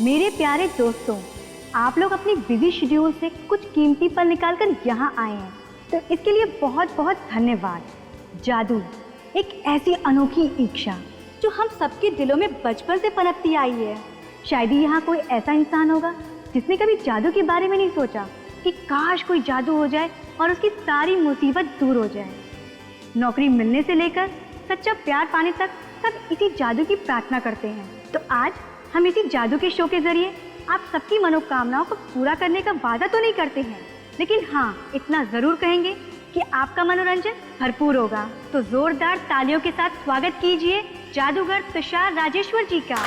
मेरे प्यारे दोस्तों, आप लोग अपनी बिजी शेड्यूल से कुछ कीमती पल निकालकर यहाँ आए हैं, तो इसके लिए बहुत बहुत धन्यवाद। जादू एक ऐसी अनोखी इच्छा जो हम सबके दिलों में बचपन से पनपती आई है। शायद ही यहाँ कोई ऐसा इंसान होगा जिसने कभी जादू के बारे में नहीं सोचा कि काश कोई जादू हो जाए और उसकी सारी मुसीबत दूर हो जाए। नौकरी मिलने से लेकर सच्चा प्यार पाने तक सब इसी जादू की प्रार्थना करते हैं। तो आज हम इसी जादू के शो के जरिए आप सबकी मनोकामनाओं को पूरा करने का वादा तो नहीं करते हैं, लेकिन हाँ, इतना जरूर कहेंगे कि आपका मनोरंजन भरपूर होगा। तो जोरदार तालियों के साथ स्वागत कीजिए जादूगर तुषार राजेश्वर जी का।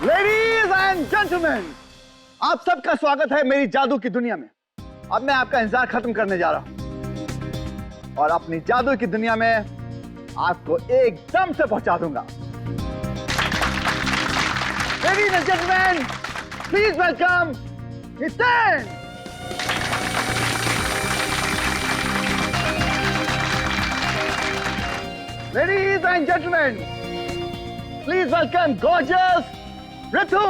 लेडीज एंड जेंटलमैन, आप सबका स्वागत है मेरी जादू की दुनिया में। अब मैं आपका इंतजार खत्म करने जा रहा हूं और अपनी जादू की दुनिया में आपको एकदम से पहुंचा दूंगा। Ladies and gentleman, please welcome Hiten. Ladies and gentleman, please welcome gorgeous Ritu!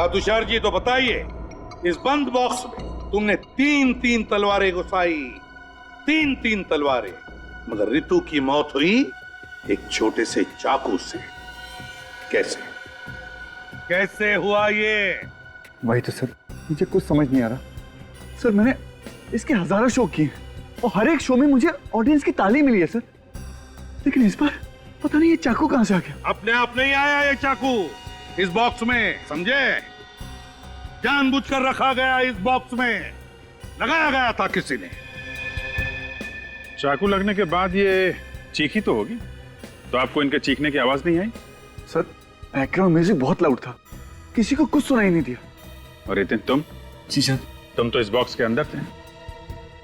हाँ तुषार जी, तो बताइए, इस बंद बॉक्स में तुमने 3-3 तलवारें घुसाई, 3-3 तलवारें, मगर रितु की मौत हुई एक छोटे से चाकू से। कैसे कैसे हुआ ये? वही तो सर, मुझे कुछ समझ नहीं आ रहा सर। मैंने इसके हजारों शो किए और हर एक शो में मुझे ऑडियंस की ताली मिली है सर, लेकिन इस बार पता नहीं ये चाकू कहां से आ गया। अपने आप नहीं आया ये चाकू इस बॉक्स में, समझे? जानबूझकर रखा गया इस बॉक्स में, लगाया गया था किसी ने। चाकू लगने के बाद ये चीखी तो होगी, तो आपको इनके चीखने की आवाज नहीं आई? सर बैकग्राउंड म्यूजिक बहुत लाउड था, किसी को कुछ सुनाई नहीं दिया। और इतने तुम? जी सर। तुम तो इस बॉक्स के अंदर थे,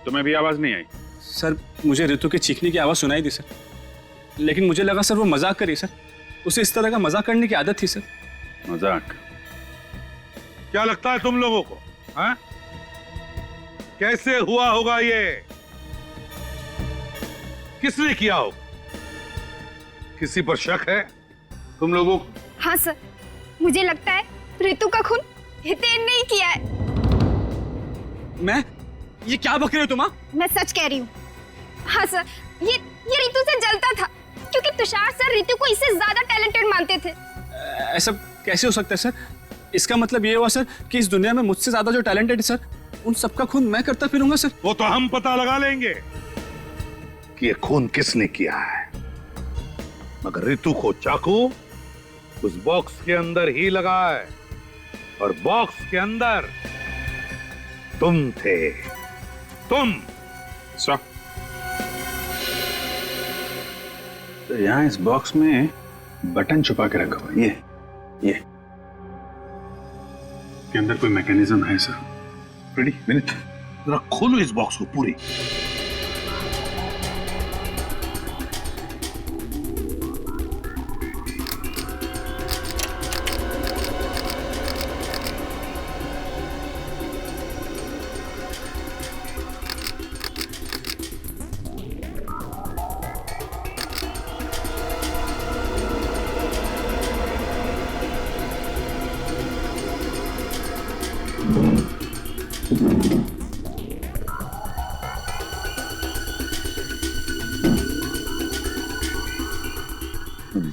तुम्हें भी आवाज नहीं आई? सर मुझे ऋतु के चीखने की आवाज सुनाई दी सर, लेकिन मुझे लगा सर वो मजाक करी सर, उसे इस तरह का मजाक करने की आदत थी सर। मजाक? क्या लगता है तुम लोगों को, हाँ? कैसे हुआ होगा ये? किसने किया होगा? किसी पर शक है तुम लोगों को? हाँ सर, मुझे लगता है ऋतु का खून हितेन ने ही किया है। मैं? ये क्या बक रहे हो तुम? मैं सच कह रही हूँ। हाँ सर, ये ऋतु से जलता था क्योंकि तुषार सर ऋतु को इससे ज्यादा टैलेंटेड मानते थे। ऐसा कैसे हो सकता है सर? इसका मतलब ये हुआ सर कि इस दुनिया में मुझसे ज्यादा जो टैलेंटेड है सर, उन सबका खून मैं करता फिरूंगा सर। वो तो हम पता लगा लेंगे कि ये खून किसने किया है, मगर ऋतु को चाकू उस बॉक्स के अंदर ही लगा है, और बॉक्स के अंदर तुम थे, तुम। सो तो यहाँ इस बॉक्स में बटन छुपा के रखा हुआ, ये के अंदर कोई मैकेनिज्म है सर? रेडी, विनीत, जरा खोलो इस बॉक्स को पूरी।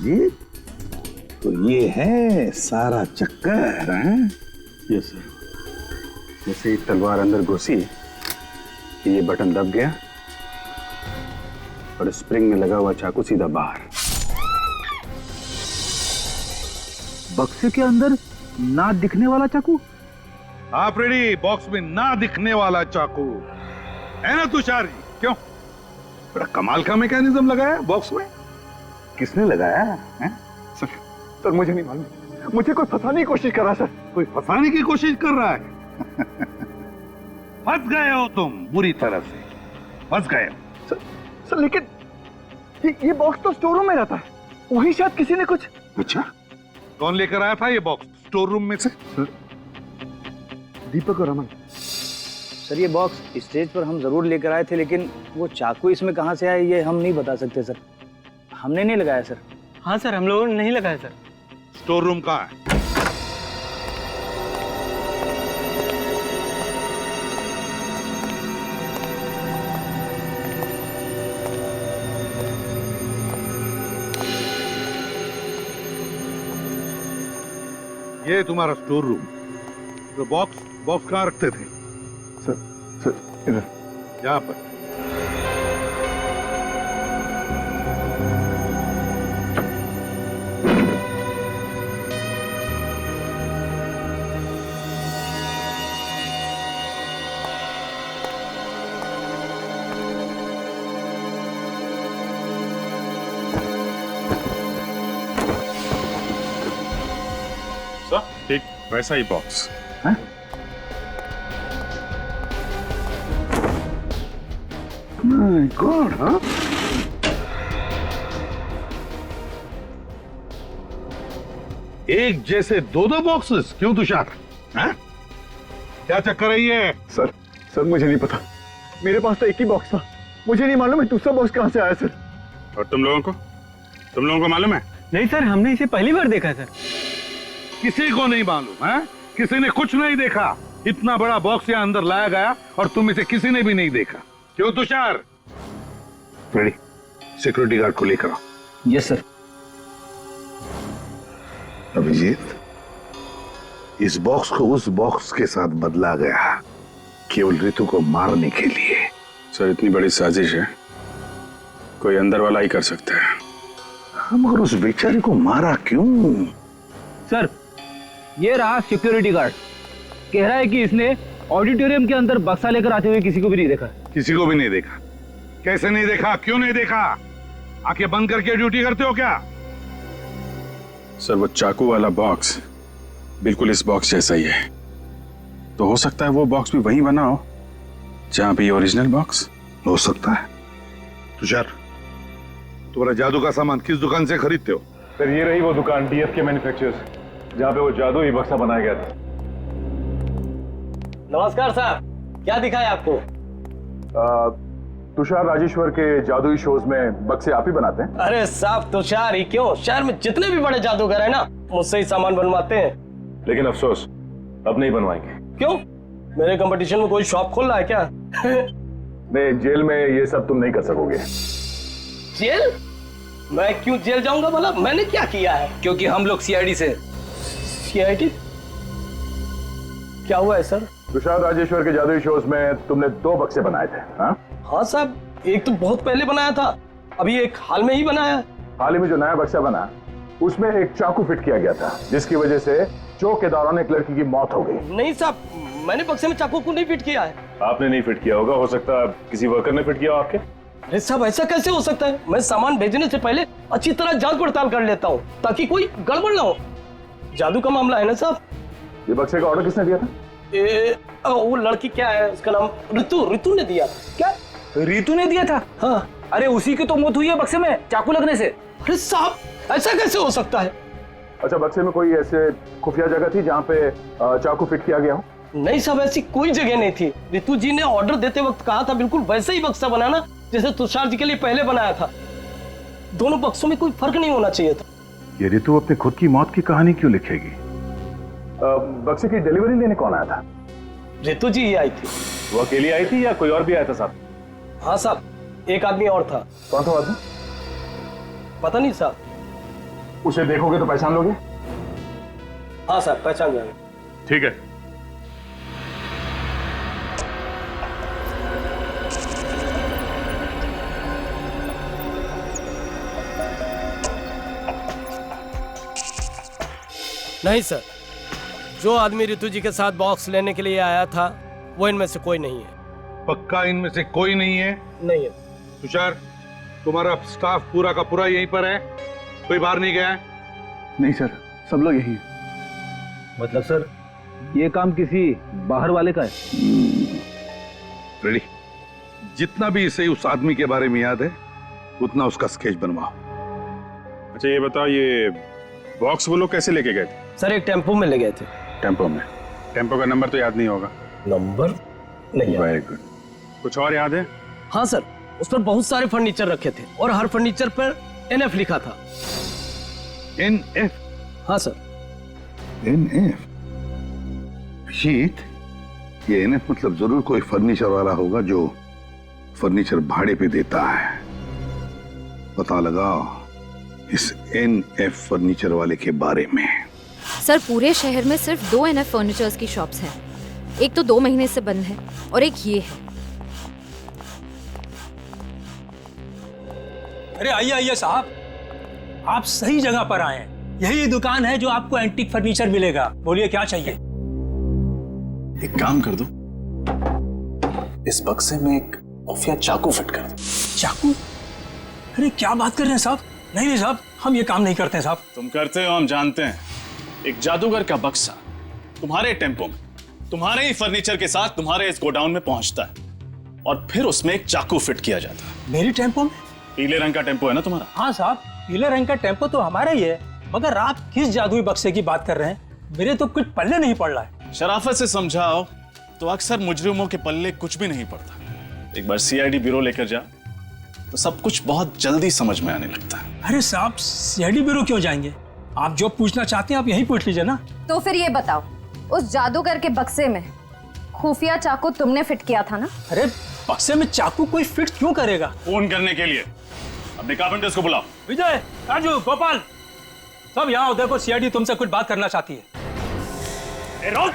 ये तो ये है सारा चक्कर, हैं? Yes sir. जैसे ही तलवार अंदर घुसी कि ये बटन दब गया और स्प्रिंग में लगा हुआ चाकू सीधा बाहर। बक्से के अंदर ना दिखने वाला चाकू? आप रेडी? बॉक्स में ना दिखने वाला चाकू है ना तुषार जी? क्यों? बड़ा कमाल का मैकेनिज्म लगाया बॉक्स में। किसने लगाया है? सर मुझे नहीं मालूम, मुझे कोई फंसाने की कोशिश कर रहा है सर। कोई फंसाने की कोशिश कर रहा है? फंस गए हो तुम, बुरी तरह से फंस गए हो। सर लेकिन ये बॉक्स तो स्टोर रूम में रहता है, वही शायद किसी ने कुछ। अच्छा, कौन लेकर आया था ये बॉक्स स्टोर रूम में से? दीपक और रमन। सर ये बॉक्स स्टेज पर हम जरूर लेकर आए थे, लेकिन वो चाकू इसमें कहाँ से आया ये हम नहीं बता सकते सर। हमने नहीं लगाया सर। हाँ सर, हम लोगों ने नहीं लगाया सर। स्टोर रूम कहाँ है? ये तुम्हारा स्टोर रूम। तो बॉक्स कहाँ रखते थे? सर इधर, यहाँ पर। ठीक वैसा ही बॉक्स। माय गॉड, हाँ? एक जैसे दो बॉक्सेस क्यों तुषार? हैं? क्या चक्कर है ये? सर मुझे नहीं पता, मेरे पास तो एक ही बॉक्स था, मुझे नहीं मालूम है दूसरा बॉक्स कहाँ से आया सर। और तुम लोगों को मालूम है? नहीं सर, हमने इसे पहली बार देखा सर। किसी को नहीं मालूम है? किसी ने कुछ नहीं देखा। इतना बड़ा बॉक्स यहाँ अंदर लाया गया और तुम इसे किसी ने भी नहीं देखा। क्यों तुषार? रेडी, सिक्योरिटी गार्ड को लेकर आओ। Yes sir. अभिजीत, इस बॉक्स को उस बॉक्स के साथ बदला गया केवल ऋतु को मारने के लिए। सर इतनी बड़ी साजिश है, कोई अंदर वाला ही कर सकता है। मगर उस बेचारे को मारा क्यों? सर ये रहा सिक्योरिटी गार्ड, कह रहा है कि इसने ऑडिटोरियम के अंदर बक्सा लेकर आते हुए किसी को भी नहीं देखा। किसी को भी नहीं देखा? कैसे नहीं देखा? क्यों नहीं देखा? आंखें बंद करके ड्यूटी करते हो क्या? सर वो चाकू वाला बॉक्स बिल्कुल इस बॉक्स जैसा ही है, तो हो सकता है वो बॉक्स भी वहीं बना हो जहां पे ओरिजिनल बॉक्स हो सकता है। तुषार, तुम्हारा जादू का सामान किस दुकान से खरीदते हो? सर ये रही वो दुकान DFK मैन्युफैक्चरर्स, जहाँ पे वो जादू ही बक्सा बनाया गया था। नमस्कार साहब, क्या दिखा है आपको? तुषार राजेश्वर के जादुई शोज में बक्से आप ही बनाते हैं? अरे साहब तुषार ही क्यों, शहर में जितने भी बड़े जादूगर है ना मुझसे ही सामान बनवाते हैं। लेकिन अफसोस अब नहीं बनवाएंगे। क्यों? मेरे कंपटीशन में कोई शॉप खोल रहा है क्या? नहीं, जेल में ये सब तुम नहीं कर सकोगे। जेल? मैं क्यों जेल जाऊंगा भला? मैंने क्या किया है? क्योंकि हम लोग CID से। CID? क्या हुआ है सर? तुषार राजेश्वर के जादुई शोज में तुमने 2 बक्से बनाए थे। हाँ साहब, एक तो बहुत पहले बनाया था, अभी एक हाल में ही बनाया। हाल ही में जो नया बक्सा बना उसमें एक चाकू फिट किया गया था, जिसकी वजह से चौक के दौरान एक लड़की की मौत हो गई। नहीं साहब, मैंने बक्से में चाकू को नहीं फिट किया है। आपने नहीं फिट किया होगा, हो सकता है किसी वर्कर ने फिट किया हो आपके। अरे साहब ऐसा कैसे हो सकता है? मैं सामान भेजने से पहले अच्छी तरह जांच पड़ताल कर लेता हूँ ताकि कोई गड़बड़ ना हो। जादू का मामला है ना साहब। ये बक्से का ऑर्डर किसने दिया था? वो लड़की क्या है उसका नाम? ऋतु ने दिया। क्या ऋतु ने दिया था? हाँ। अरे उसी की तो मौत हुई है बक्से में चाकू लगने से। अरे साहब ऐसा कैसे हो सकता है? अच्छा, बक्से में कोई ऐसे खुफिया जगह थी जहाँ पे चाकू फिट किया गया हो? नहीं साहब, ऐसी कोई जगह नहीं थी। ऋतु जी ने ऑर्डर देते वक्त कहा था बिल्कुल वैसे ही बक्सा बनाना जैसे तुषार जी के लिए पहले बनाया था। दोनों बक्सों में कोई फर्क नहीं होना चाहिए था। ये ऋतु अपने खुद की मौत की कहानी क्यों लिखेगी? बक्से की डिलीवरी लेने कौन आया था? ऋतु जी ही आई थी। वो अकेली आई थी या कोई और भी आया था साहब? हाँ साहब, एक आदमी और था। कौन था आदमी? पता नहीं साहब। उसे देखोगे तो पहचान लोगे? हाँ साहब, पहचान जाएंगे। ठीक है। नहीं सर, जो आदमी ऋतु जी के साथ बॉक्स लेने के लिए आया था वो इनमें से कोई नहीं है। पक्का इनमें से कोई नहीं है? नहीं है। तुषार, तुम्हारा स्टाफ पूरा का पूरा यहीं पर है? कोई बाहर नहीं गया है? नहीं सर, सब लोग यही हैं। मतलब सर ये काम किसी बाहर वाले का है? रेडी, जितना भी इसे उस आदमी के बारे में याद है उतना उसका स्केच बनवाओ। अच्छा ये बताओ, ये बॉक्स वो लोग कैसे लेके गए थे? सर एक टेम्पो में ले गए थे। टेम्पो में? टेम्पो का नंबर तो याद नहीं होगा? नंबर नहीं। Very good. कुछ और याद है? हाँ सर, उस पर बहुत सारे फर्नीचर रखे थे और हर फर्नीचर पर NF लिखा था। NF? हाँ सर। NF? शीत, ये NF मतलब जरूर कोई फर्नीचर वाला होगा जो फर्नीचर भाड़े पे देता है। पता लगाओ इस NF फर्नीचर वाले के बारे में। सर पूरे शहर में सिर्फ 2 NF फर्नीचर्स की शॉप्स हैं। एक तो 2 महीने से बंद है और एक ये है। अरे आइए आइए साहब, आप सही जगह पर आए हैं। यही दुकान है जो आपको एंटीक फर्नीचर मिलेगा। बोलिए क्या चाहिए? एक काम कर दो, इस बक्से में एक खुफिया चाकू फिट कर दो। चाकू? अरे क्या बात कर रहे हैं साहब? नहीं नहीं साहब, हम ये काम नहीं करते हैं साहब। तुम करते हो, हम जानते हैं। एक जादूगर का बक्सा तुम्हारे टेम्पो में तुम्हारे ही फर्नीचर के साथ तुम्हारे इस गोडाउन में पहुंचता है और फिर उसमें एक चाकू फिट किया जाता है। मेरी टेम्पो में? पीले रंग का टेम्पो है ना तुम्हारा? हाँ साहब, पीले रंग का टेम्पो तो हमारा ही है, मगर आप किस जादुई बक्से की बात कर रहे हैं? मेरे तो कुछ पल्ले नहीं पड़ रहा है। शराफत से समझाओ तो अक्सर मुजरिमों के पल्ले कुछ भी नहीं पड़ता। एक बार CID ब्यूरो लेकर जा तो सब कुछ बहुत जल्दी समझ में आने लगता है। अरे साहब, CID ब्यूरो क्यों जाएंगे? आप जो पूछना चाहते हैं आप यही पूछ लीजिए ना। तो फिर ये बताओ, उस जादूगर के बक्से में खुफिया चाकू तुमने फिट किया था ना? अरे बक्से में चाकू कोई फिट क्यों करेगा? फोन करने के लिए अपने कारपेंटर्स को बुलाओ। विजय, राजू, गोपाल, सब यहाँ आओ। देखो सीआईडी तुमसे कुछ बात करना चाहती है। ए, रोक!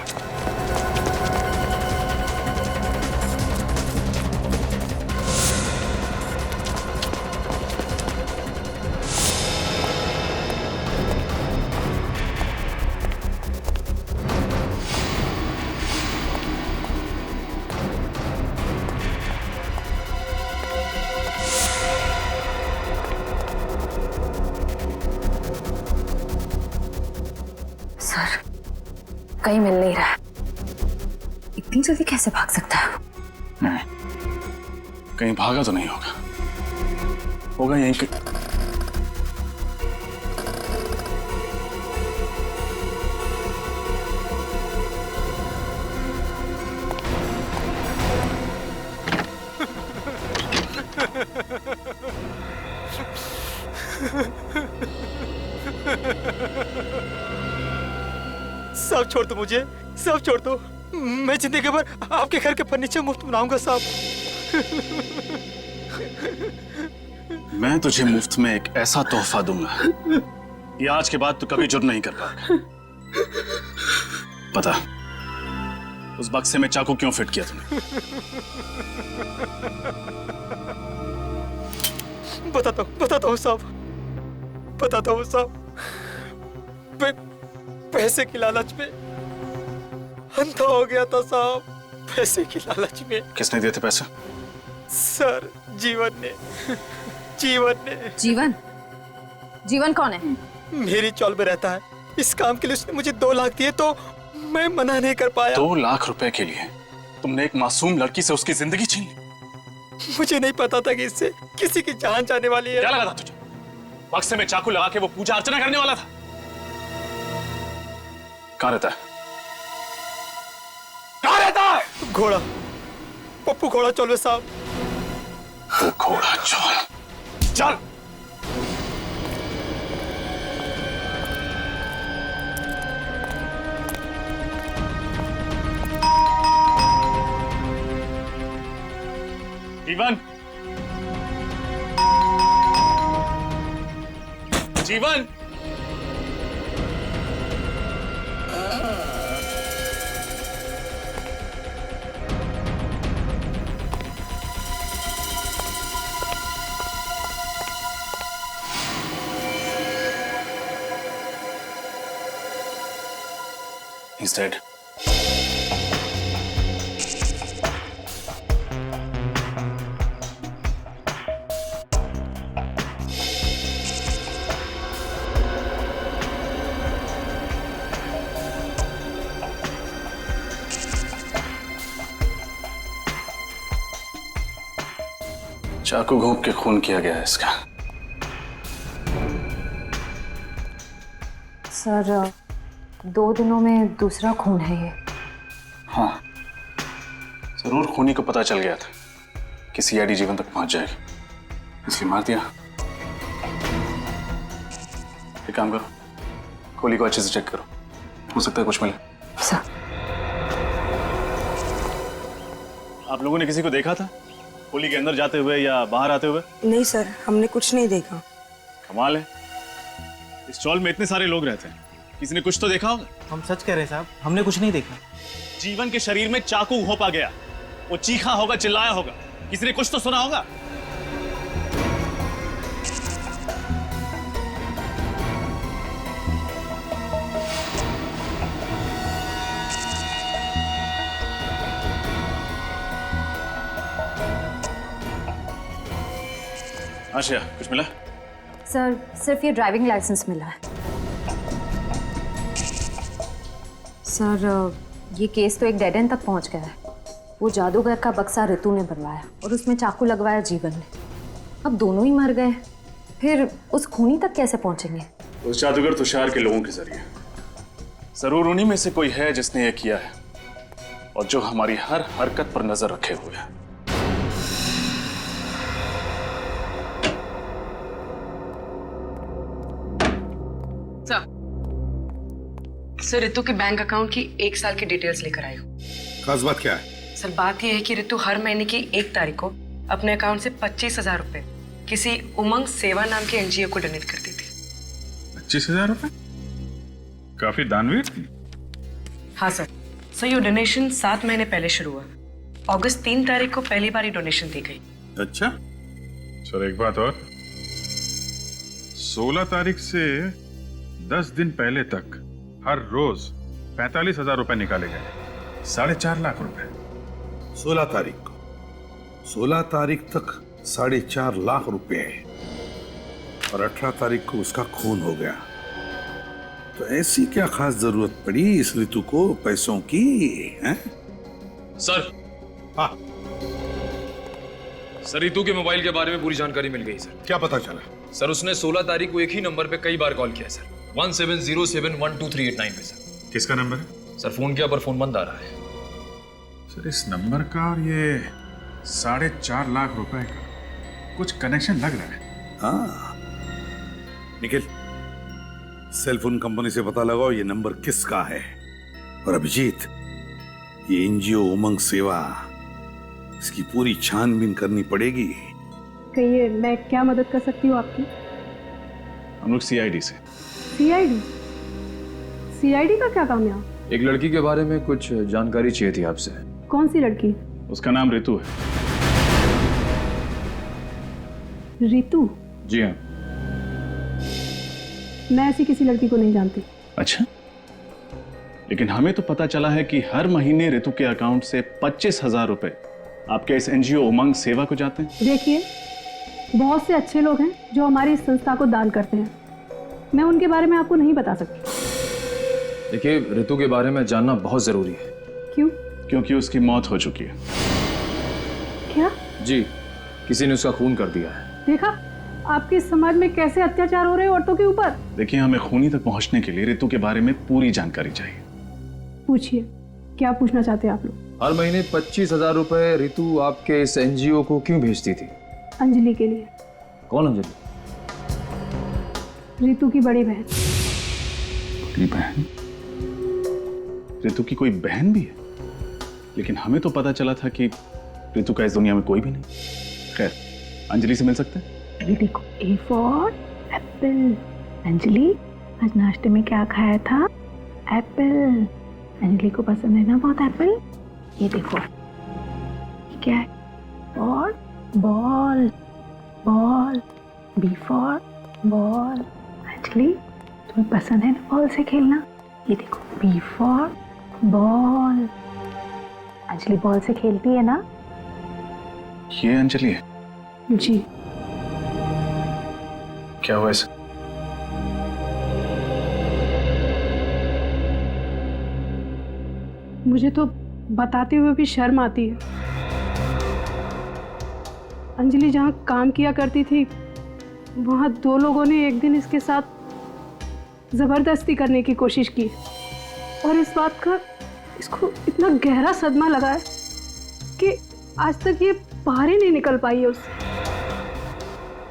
सर, कहीं मिल नहीं रहा। इतनी जल्दी कैसे भाग सकता है? नहीं, कहीं भागा तो नहीं होगा, होगा यहीं कहीं। सब छोड़ दो मुझे, सब छोड़ दो। मैं जिंदगी भर आपके घर के फर्नीचर मुफ्त बनाऊंगा साहब। मैं तुझे मुफ्त में एक ऐसा तोहफा दूंगा कि आज के बाद तू कभी जुर्म नहीं कर पाएगा। पता उस बक्से में चाकू क्यों फिट किया तूने? बताता हूँ साहब, बताता हूँ साहब। पैसे की लालच में अंधा हो गया था साहब, पैसे की लालच में। किसने दिए थे पैसे? सर, जीवन ने। जीवन? जीवन कौन है? मेरी चौल में रहता है। इस काम के लिए उसने मुझे 2 लाख दिए तो मैं मना नहीं कर पाया। 2 लाख रुपए के लिए तुमने एक मासूम लड़की से उसकी जिंदगी छीन ली? मुझे नहीं पता था कि इससे किसी की जान जाने वाली है। क्या लगा था तुझे? बक्से में चाकू लगा के वो पूजा अर्चना करने वाला था? कहाँ रहता है? कहाँ रहता है? घोड़ा, पप्पू घोड़ा चौलवे साहब। वो घोड़ा चौल, चल। जीवन, जीवन, He's dead. चाकू घोंप के खून किया गया है इसका। सर, 2 दिनों में दूसरा खून है ये। हाँ, जरूर खूनी को पता चल गया था कि सीआईडी जीवन तक पहुंच जाएगी, इसलिए मार दिया। एक काम करो, खोली को अच्छे से चेक करो, हो सकता है कुछ मिले। सर, आप लोगों ने किसी को देखा था खोली के अंदर जाते हुए या बाहर आते हुए? नहीं सर, हमने कुछ नहीं देखा। कमाल है, इस चौल में इतने सारे लोग रहते हैं, किसी ने कुछ तो देखा होगा। हम सच कह रहे हैं साहब, हमने कुछ नहीं देखा। जीवन के शरीर में चाकू घोंपा गया, वो चीखा होगा, चिल्लाया होगा, किसी ने कुछ तो सुना होगा। हाँ श्रेया, कुछ मिला? सर, सिर्फ ये ड्राइविंग लाइसेंस मिला है। सर, ये केस तो एक डेड एंड तक पहुंच गया है। वो जादूगर का बक्सा ऋतु ने बनवाया और उसमें चाकू लगवाया जीवन ने। अब दोनों ही मर गए, फिर उस खूनी तक कैसे पहुंचेंगे? उस जादूगर तुषार के लोगों के जरिए। जरूर उन्हीं में से कोई है जिसने ये किया है और जो हमारी हर हरकत पर नजर रखे हुए है। सर रितु के बैंक अकाउंट की 1 साल की डिटेल्स लेकर आई हूँ। खास बात क्या है? सर बात यह है कि रितु हर महीने की 1 तारीख को अपने अकाउंट से 25,000 रुपए किसी उमंग सेवा नाम के एनजीओ को डोनेट करती थी। 25,000 रुपए? काफी दानवीर थी। हाँ सर। सर ये डोनेशन 7 महीने पहले शुरू हुआ। अगस्त 3 तारीख को पहली बार डोनेशन दी गई। अच्छा सर, एक बात और, 16 तारीख से 10 दिन पहले तक हर रोज 45,000 रुपए निकाले गए, 4.5 लाख रुपए। 16 तारीख को 16 तारीख तक 4.5 लाख रुपए और 18 तारीख को उसका खून हो गया। तो ऐसी क्या खास जरूरत पड़ी इस ऋतु को पैसों की, हैं? सर। हाँ सर, रितु के मोबाइल के बारे में पूरी जानकारी मिल गई सर। क्या पता चला? सर उसने 16 तारीख को एक ही नंबर पे कई बार कॉल किया सर, 17071238 पे सर। किसका नंबर है? सर फोन किया पर फोन बंद आ रहा है। सर इस नंबर का और ये 4.5 लाख रुपए का कुछ कनेक्शन लग रहा है। हाँ निखिल, सेलफोन कंपनी से पता लगाओ ये नंबर किसका है। और अभिजीत, ये एनजीओ उमंग सेवा, इसकी पूरी छानबीन करनी पड़ेगी। कहिए, मैं क्या मदद कर सकती हूँ आपकी? हम लोग सीआईडी से। सीआईडी? सीआईडी का क्या काम है? एक लड़की के बारे में कुछ जानकारी चाहिए थी आपसे। कौन सी लड़की? उसका नाम ऋतु है। ऋतु? जी हाँ। मैं ऐसी किसी लड़की को नहीं जानती। अच्छा, लेकिन हमें तो पता चला है कि हर महीने ऋतु के अकाउंट से 25,000 रुपए आपके इस एनजीओ उमंग सेवा को जाते हैं। देखिए, बहुत से अच्छे लोग हैं जो हमारी इस संस्था को दान करते हैं। मैं उनके बारे में आपको नहीं बता सकती। देखिए, ऋतु के बारे में जानना बहुत जरूरी है। क्यों? क्योंकि उसकी मौत हो चुकी है। क्या? जी, किसी ने उसका खून कर दिया है। देखा आपके समाज में कैसे अत्याचार हो रहे हैं औरतों के ऊपर। देखिए, हमें खूनी तक पहुंचने के लिए ऋतु के बारे में पूरी जानकारी चाहिए। पूछिए, क्या पूछना चाहते हैं आप लोग? हर महीने 25,000 रुपए ऋतु आपके इस एनजीओ को क्यों भेजती थी? अंजलि के लिए। कौन अंजलि? ऋतु की बड़ी बहन। बड़ी बहन? ऋतु की कोई बहन भी है? लेकिन हमें तो पता चला था कि ऋतु का इस दुनिया में कोई भी नहीं। खैर, अंजलि से मिल सकते हैं? देखो, ए फॉर एप्पल। अंजलि, आज नाश्ते में क्या खाया था? एप्पल। अंजलि को पसंद है ना बहुत एप्पल। ये देखो, ये क्या है? और ball. Ball. B for ball. Anjali, तुम्हें पसंद है ना बॉल से खेलना? ये देखो, B for ball. Anjali ball से खेलती है ना? ये अंजलि है? जी। क्या हुआ इसे? मुझे तो बताते हुए भी शर्म आती है। अंजलि जहाँ काम किया करती थी, वहाँ 2 लोगों ने एक दिन इसके साथ जबरदस्ती करने की कोशिश की और इस बात का इसको इतना गहरा सदमा लगा है कि आज तक ये बाहर ही नहीं निकल पाई है उससे।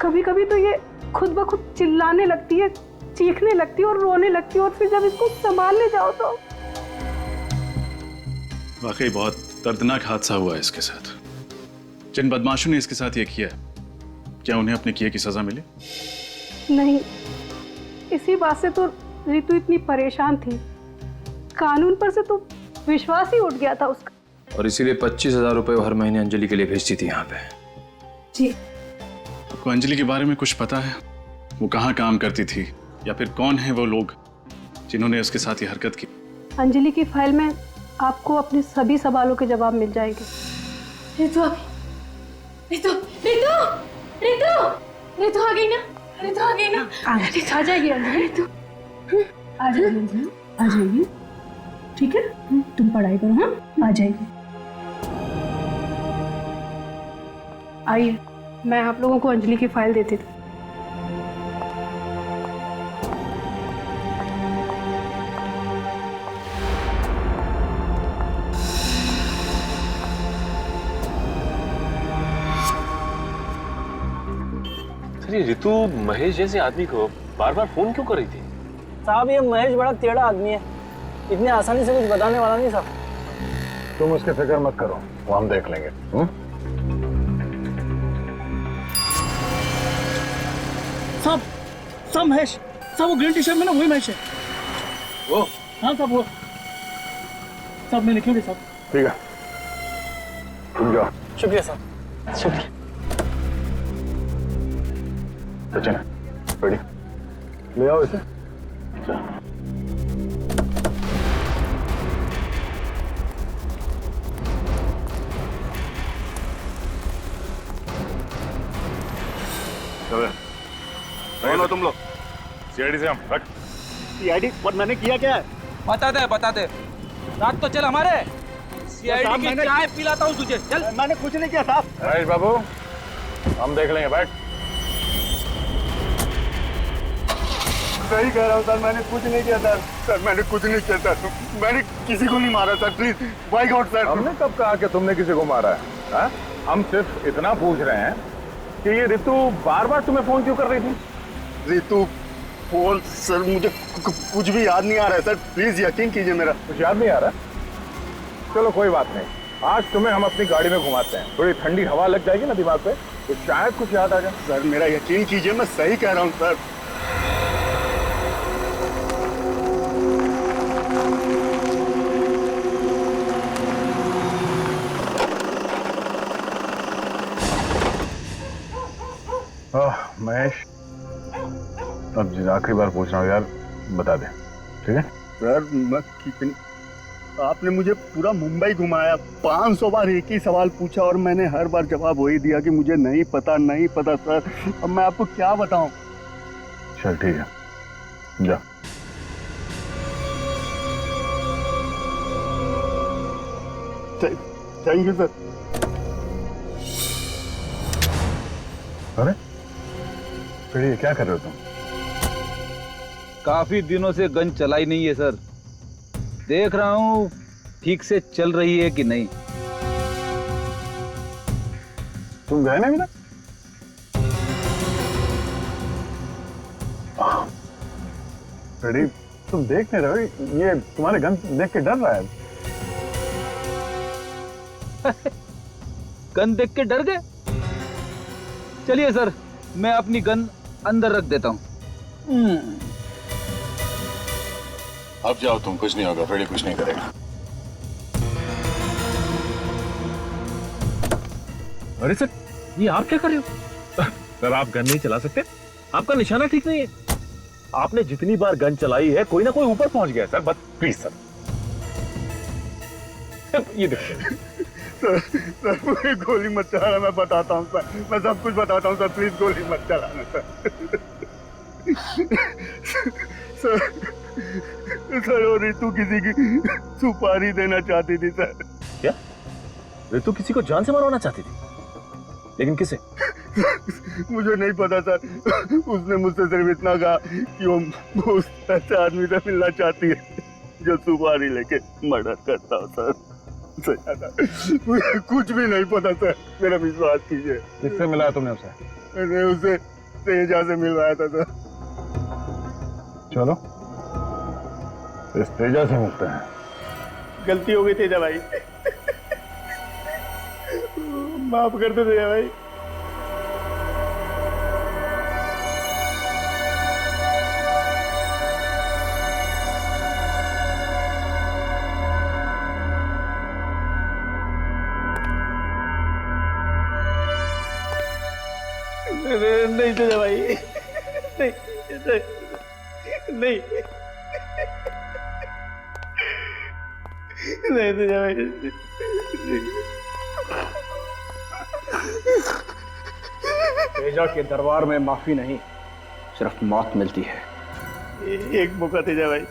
कभी कभी तो ये खुद ब खुद चिल्लाने लगती है, चीखने लगती है और रोने लगती है, और फिर जब इसको संभालने जाओ तो। वाकई बहुत दर्दनाक हादसा हुआ है इसके साथ। जिन बदमाशों ने इसके साथ ये किया, क्या उन्हें अपने किए की सजा मिली? नहीं, इसी बात से तो ऋतु इतनी परेशान थी। कानून पर से तो विश्वास ही उठ गया था उसका। और इसीलिए 25,000 रुपए हर महीने अंजलि के लिए भेजती थी यहाँ पे। जी। आपको अंजलि के बारे में कुछ पता है? वो कहाँ काम करती थी, या फिर कौन है वो लोग जिन्होंने उसके साथ ये हरकत की? अंजलि की फाइल में आपको अपने सभी सवालों के जवाब मिल जाएंगे। रितु रितु रितु रितु रितु आ गई ना? रितु आ गई ना? आ जाएगी अंजलि। रितु आ जाएगी अंजलि, आ जाएगी। ठीक है, तुम पढ़ाई करो। हाँ, आ जाएगी। आइए, मैं आप लोगों को अंजलि की फाइल देती थी। ये ऋतु महेश जैसे आदमी को बार बार फोन क्यों कर रही थी? साहब, ये महेश बड़ा टेढ़ा आदमी है। इतने आसानी से कुछ बताने वाला नहीं साहब। तुम उसकी फिक्र मत करो, वो हम देख लेंगे। साहब महेश साहब, वो ग्रीन टी शर्ट में ना वही महेश है। वो? हाँ साहब वो। साहब मैं लिखूंगी साहब। ठीक है, तुम जाओ। शुक्रिया साहब, शुक्रिया। सचिन रेडी, ले आओ इसे। कौन हो तुम लोग? सीआईडी से हम रख। सीआईडी? और मैंने किया क्या है? बता दे। रात तो चल हमारे सीआईडी की चाय पिलाता हूँ तुझे। चल। मैंने कुछ नहीं किया साहब। महेश बाबू, हम देख लेंगे, बैठ। सही कह रहा हूँ सर, मैंने कुछ नहीं किया सर। सर मैंने कुछ नहीं किया सर, मैंने किसी को नहीं मारा sir, please by God sir. हमने कब कहा कि तुमने किसी को मारा है? हा? हम सिर्फ इतना पूछ रहे हैं कि ये रितु बार बार तुम्हें फोन क्यों कर रही थी? रितु फोन? सर मुझे कुछ भी याद नहीं आ रहा है सर, प्लीज यकीन कीजिए मेरा। कुछ याद नहीं आ रहा? चलो कोई बात नहीं, आज तुम्हें हम अपनी गाड़ी में घुमाते हैं, थोड़ी ठंडी हवा लग जाएगी ना दिमाग पे, तो शायद कुछ याद आ जाए। सर मेरा यकीन कीजिए, मैं सही कह रहा हूँ सर। महेश, अब आखिरी बार पूछ रहा हूँ यार, बता दे, ठीक है? सर मैं कितनी, आपने मुझे पूरा मुंबई घुमाया, 500 बार एक ही सवाल पूछा और मैंने हर बार जवाब वही दिया कि मुझे नहीं पता सर। अब मैं आपको क्या बताऊं? चल ठीक है, जा। Thank you sir. अरे फिर ये क्या कर रहे हो तुम? काफी दिनों से गन चलाई नहीं है सर, देख रहा हूं ठीक से चल रही है कि नहीं। तुम गए ना मिला? रेडी, तुम देख नहीं रहे हो? ये तुम्हारे गन देख के डर रहा है। गन देख के डर गए? चलिए सर, मैं अपनी गन अंदर रख देता हूं। अब जाओ तुम, कुछ नहीं होगा, फ्रेडी कुछ नहीं करेगा। अरे सर, ये आप क्या कर रहे हो? सर आप गन नहीं चला सकते, आपका निशाना ठीक नहीं है। आपने जितनी बार गन चलाई है कोई ना कोई ऊपर पहुंच गया सर, बस प्लीज सर। ये देखो सर मुझे गोली मत चलाना, मैं बताता हूँ सर, मैं सब कुछ बताता हूँ सर, प्लीज गोली मत चलाना सर। सर वो रितु किसी की सुपारी देना चाहती थी सर। क्या? रितु किसी को जान से मरवाना चाहती थी? लेकिन किसे? मुझे नहीं पता सर, उसने मुझसे सिर्फ इतना कहा कि वो उस ऐसे आदमी से मिलना चाहती है जो सुपारी लेके मर्डर करता हो सर। मुझे कुछ भी नहीं पता सर, मेरा विश्वास कीजिए। किससे मिलाया तुमने उसे? मैंने उसे तेजा से मिलवाया था सर। चलो इस तेजा से मिलते हैं। गलती हो गई तेजा भाई, माफ कर दो तेजा भाई। नहीं तेजा भाई, नहीं नहीं नहीं तेजा भाई। तेजा के दरबार में माफी नहीं, सिर्फ मौत मिलती है। एक मौका तेजा भाई,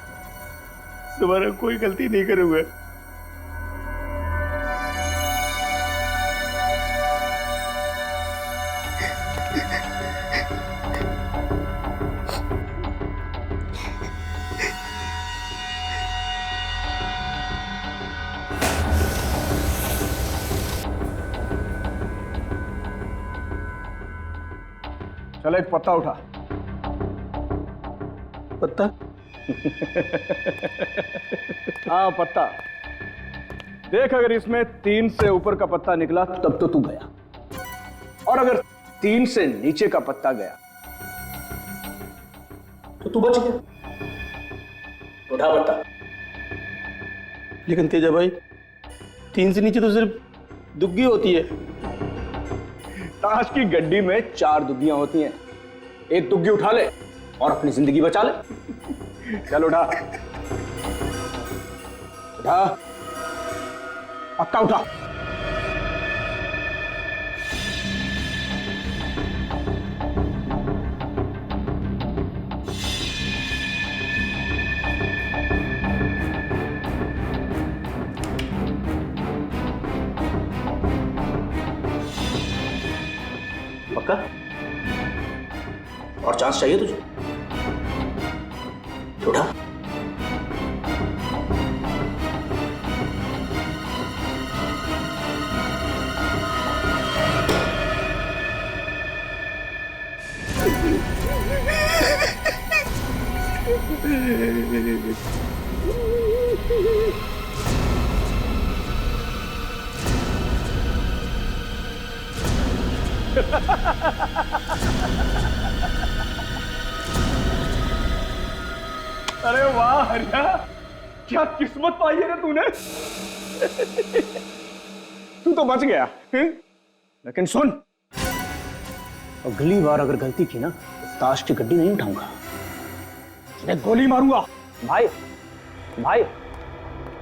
दोबारा कोई गलती नहीं करूंगा। चल एक पत्ता उठा। पत्ता? हाँ पत्ता देख, अगर इसमें 3 से ऊपर का पत्ता निकला तब तो तू गया, और अगर 3 से नीचे का पत्ता गया तो तू बच गया। उठा पत्ता। लेकिन तेजा भाई 3 से नीचे तो सिर्फ दुग्गी होती है। ताश की गड्डी में 4 दुग्गियां होती हैं, एक दुग्गी उठा ले और अपनी जिंदगी बचा ले। चल उठा उठा, पक्का उठा। पक्का? और चांस चाहिए तुझे? उठा। अरे वाह हरिया, क्या किस्मत पाई है ना तूने। तू तो बच गया। लेकिन सुन, अगली बार अगर गलती की ना तो ताश की गड्डी नहीं उठाऊंगा, मैं गोली मारूंगा। भाई भाई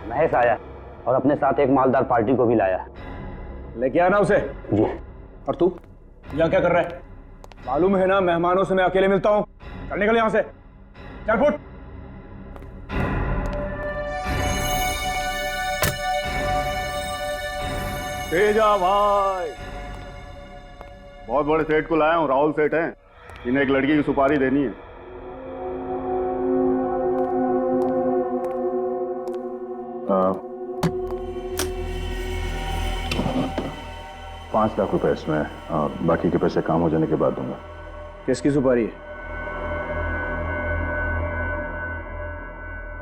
महेश आया और अपने साथ एक मालदार पार्टी को भी लाया। लेके आना उसे। जी। और तू यहाँ क्या कर रहा है? मालूम है ना मेहमानों से मैं अकेले मिलता हूँ। चल निकल यहाँ से, चल फुट। तेजा भाई, बहुत बड़े सेठ को लाया हूँ, राहुल सेठ हैं, इन्हें एक लड़की की सुपारी देनी है। ₹5,00,000 इसमें, बाकी के पैसे काम हो जाने के बाद दूंगा। किसकी सुपारी है?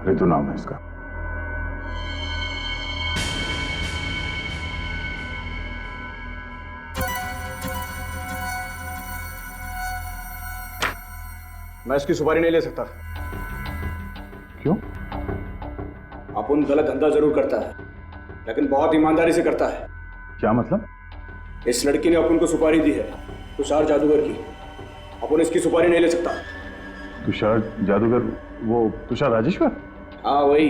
रितु नाम है इसका। मैं इसकी सुपारी नहीं ले सकता। क्यों? अपुन गलत धंधा जरूर करता है, लेकिन बहुत ईमानदारी से करता है। क्या मतलब? इस लड़की ने अपुन को सुपारी दी है, तुषार जादूगर की। अपुन इसकी सुपारी नहीं ले सकता। तुषार जादूगर? वो तुषार राजेश्वर? हाँ वही।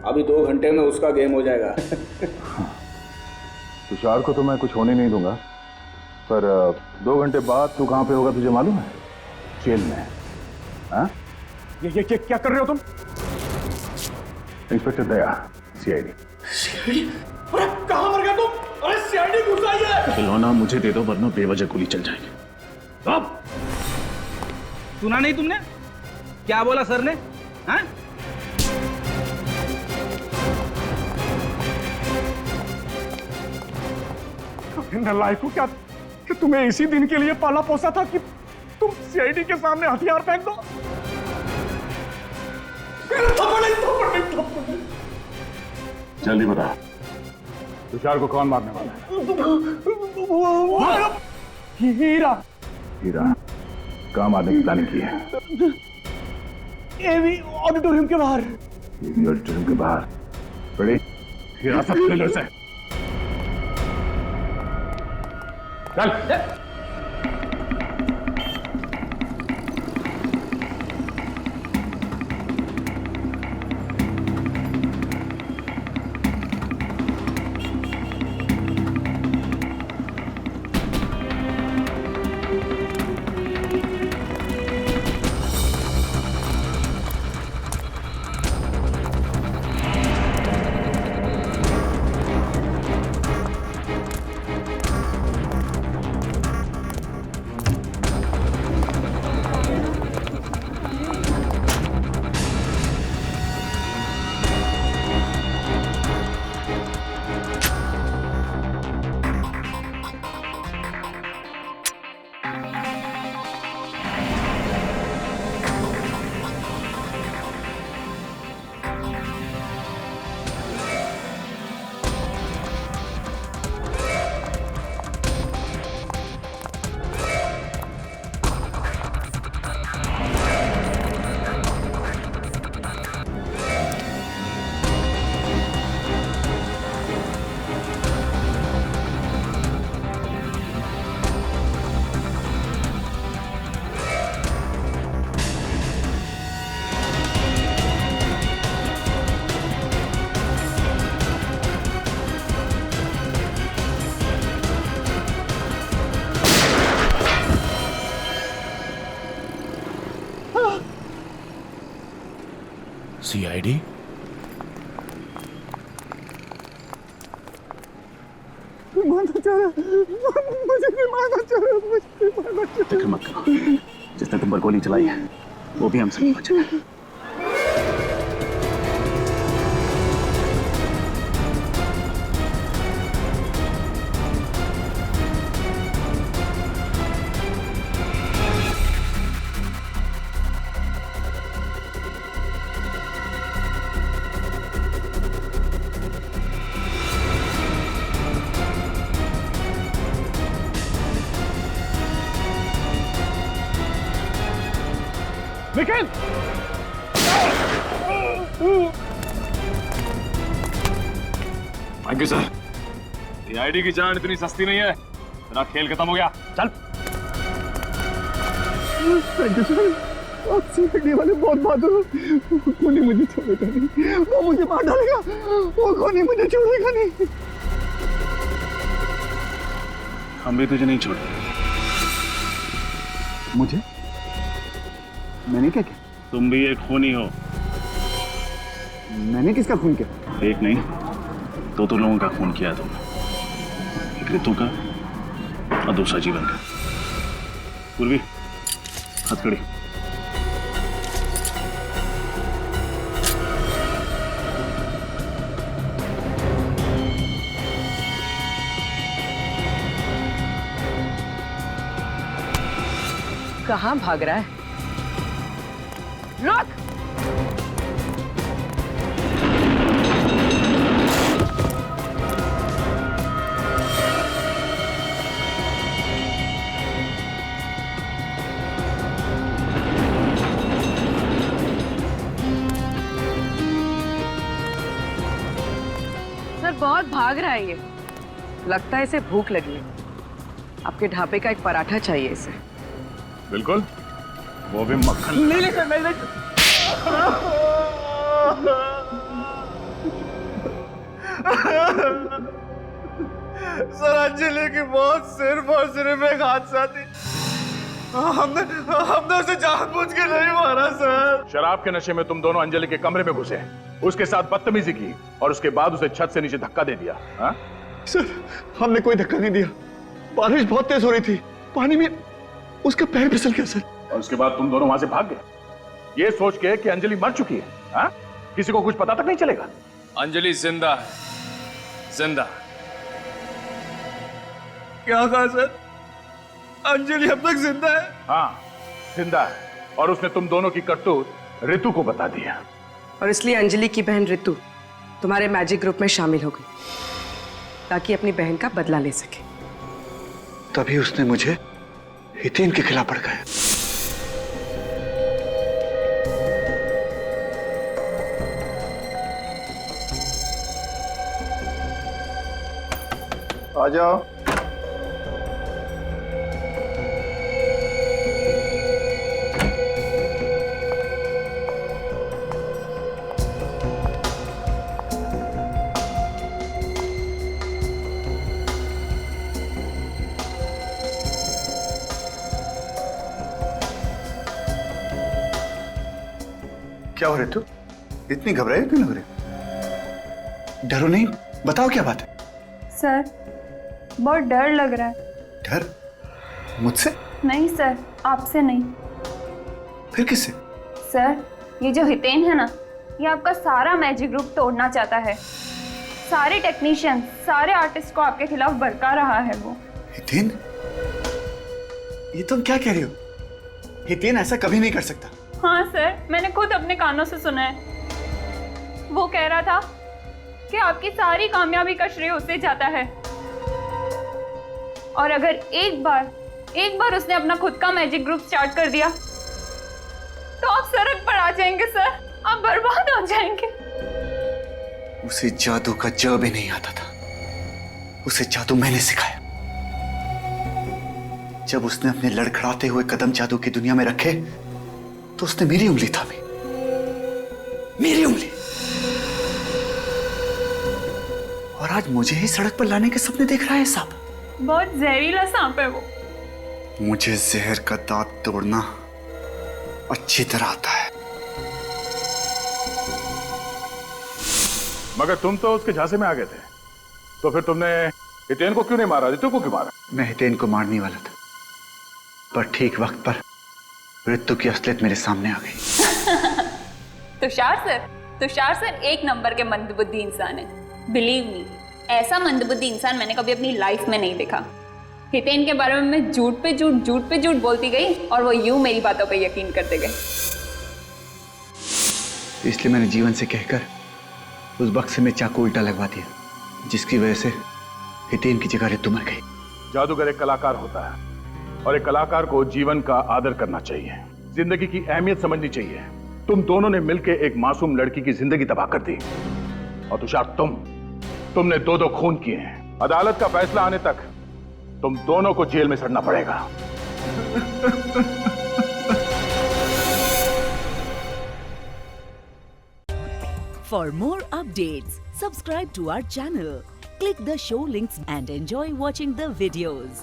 अभी 2 घंटे में उसका गेम हो जाएगा। तुषार को तो मैं कुछ होने नहीं दूंगा, पर 2 घंटे बाद तू कहाँ पे होगा तुझे मालूम है? जेल में। हाँ? ये क्या कर रहे हो तुम? इंस्पेक्टर दया, सीआईडी। सीआईडी? अरे कहाँ मर गया तुम? अरे सीआईडी घुस आई है। खिलौना मुझे दे दो वरना बेवजह गोली चल जाएगी। अब सुना नहीं तुमने क्या बोला सर ने? हाँ? नालायकों, क्या तुम्हें इसी दिन के लिए पाला पोसा था कि तुम सीआईडी के सामने हथियार फेंक दो? जल्दी बता, तुषार को कौन मारने वाला है? हीरा। हीरा कहाँ मारने की प्लानिंग की है? एवी ऑडिटोरियम के बाहर। एवी ऑडिटोरियम के बाहर? बड़ी हिरासत ले लो इसे। चल। सीआईडी? फिक्र मत करो, जिसने तुम पर गोली चलाई है वो भी हमसे नहीं बचेगा। Nikhil! Thank you sir. CID की जान इतनी सस्ती नहीं है। तेरा खेल खत्म हो गया, चल। थैंक यू सर, आप सीआईडी वाले बहुत बहादुर हो। खूनी मुझे छोड़ेगा नहीं, वो मुझे मार डालेगा। वो खूनी मुझे छोड़ेगा नहीं। हम भी तुझे नहीं छोड़ेंगे। मुझे? मैंने क्या किया? तुम भी एक खूनी हो। मैंने किसका खून किया? एक नहीं, दो लोगों का खून किया तुमने। एक ऋतु का और दूसरा जीवन का। पूर्वी, हथकड़ी। कहाँ भाग रहा है? रुक! सर बहुत भाग रहा है ये। लगता है इसे भूख लगी है। आपके ढाबे का एक पराठा चाहिए इसे। बिल्कुल, वो भी मक्खन। नहीं सर, नहीं। सर अंजलि की मौत सिर्फ और सिर्फ एक हादसा थी। हमने उसे जानबूझ के नहीं मारा सर। शराब के नशे में तुम दोनों अंजलि के कमरे में घुसे, उसके साथ बदतमीजी की और उसके बाद उसे छत से नीचे धक्का दे दिया। हा? सर हमने कोई धक्का नहीं दिया। बारिश बहुत तेज हो रही थी, पानी में उसका पैर फिसल गया सर। और उसके बाद तुम दोनों वहां से भाग गए, ये सोच के कि अंजलि मर चुकी है। हा? किसी को कुछ पता तक नहीं चलेगा। अंजलि जिंदा है, जिंदा। क्या कहा सर? अंजलि अब तक जिंदा है? हाँ, जिंदा है। और उसने तुम दोनों की करतूत ऋतु को बता दिया। और इसलिए अंजलि की बहन ऋतु तुम्हारे मैजिक ग्रुप में शामिल हो गई ताकि अपनी बहन का बदला ले सके। तभी उसने मुझे हितेन के खिलाफ भड़काया। आ जाओ। क्या हो ऋतु? इतनी घबराई क्यों लग रही? डरो नहीं, बताओ क्या बात है? सर बहुत डर लग रहा है। डर? मुझसे? नहीं सर, आपसे नहीं। फिर किससे? सर ये जो हितेन है ना, ये आपका सारा मैजिक ग्रुप तोड़ना चाहता है। सारे टेक्नीशियन, सारे आर्टिस्ट को आपके खिलाफ भड़का रहा है वो। हितेन? ये तुम क्या कह रही हो? हितेन ऐसा कभी नहीं कर सकता। हाँ सर, मैंने खुद अपने कानों से सुना है। वो कह रहा था कि आपकी सारी कामयाबी का श्रेय उसे जाता है। और अगर एक बार उसने अपना खुद का मैजिक ग्रुप स्टार्ट कर दिया तो आप सड़क पर आ जाएंगे सर, आप बर्बाद हो जाएंगे। उसे जादू का ज भी नहीं आता था। उसे जादू मैंने सिखाया। जब उसने अपने लड़खड़ाते हुए कदम जादू की दुनिया में रखे तो उसने मेरी उंगली थामी, मेरी उंगली। और आज मुझे ही सड़क पर लाने के सपने देख रहा है सांप। बहुत जहरीला सांप है वो। मुझे जहर का दांत तोड़ना अच्छी तरह आता है। मगर तुम तो उसके झांसे में आ गए थे, तो फिर तुमने हितेन को क्यों नहीं मारा? रितु को क्यों मारा? मैं हितेन को मारने वाला था, पर ठीक वक्त पर रितु की असलियत मेरे सामने आ गई। तुषार सर एक नंबर के मंदबुद्धि इंसान है। बिलीव मी, ऐसा मंदबुद्धि इंसान मैंने कभी अपनी लाइफ में नहीं देखा। हितेन के बारे में मैं झूठ पे झूठ बोलती गई और वो यूं मेरी बातों पे यकीन करते गए। इसलिए मैंने जीवन से कहकर उस बक्से में चाकू उल्टा लगवा दिया, जिसकी वजह से हितेन की जगह रितु मर गई। जादूगर एक कलाकार होता है और एक कलाकार को जीवन का आदर करना चाहिए, जिंदगी की अहमियत समझनी चाहिए। तुम दोनों ने मिलकर एक मासूम लड़की की जिंदगी तबाह कर दी। और तुषार, तुमने दो खून किए हैं। अदालत का फैसला आने तक तुम दोनों को जेल में सड़ना पड़ेगा। For more updates, subscribe to our channel, click the show links and enjoy watching the videos.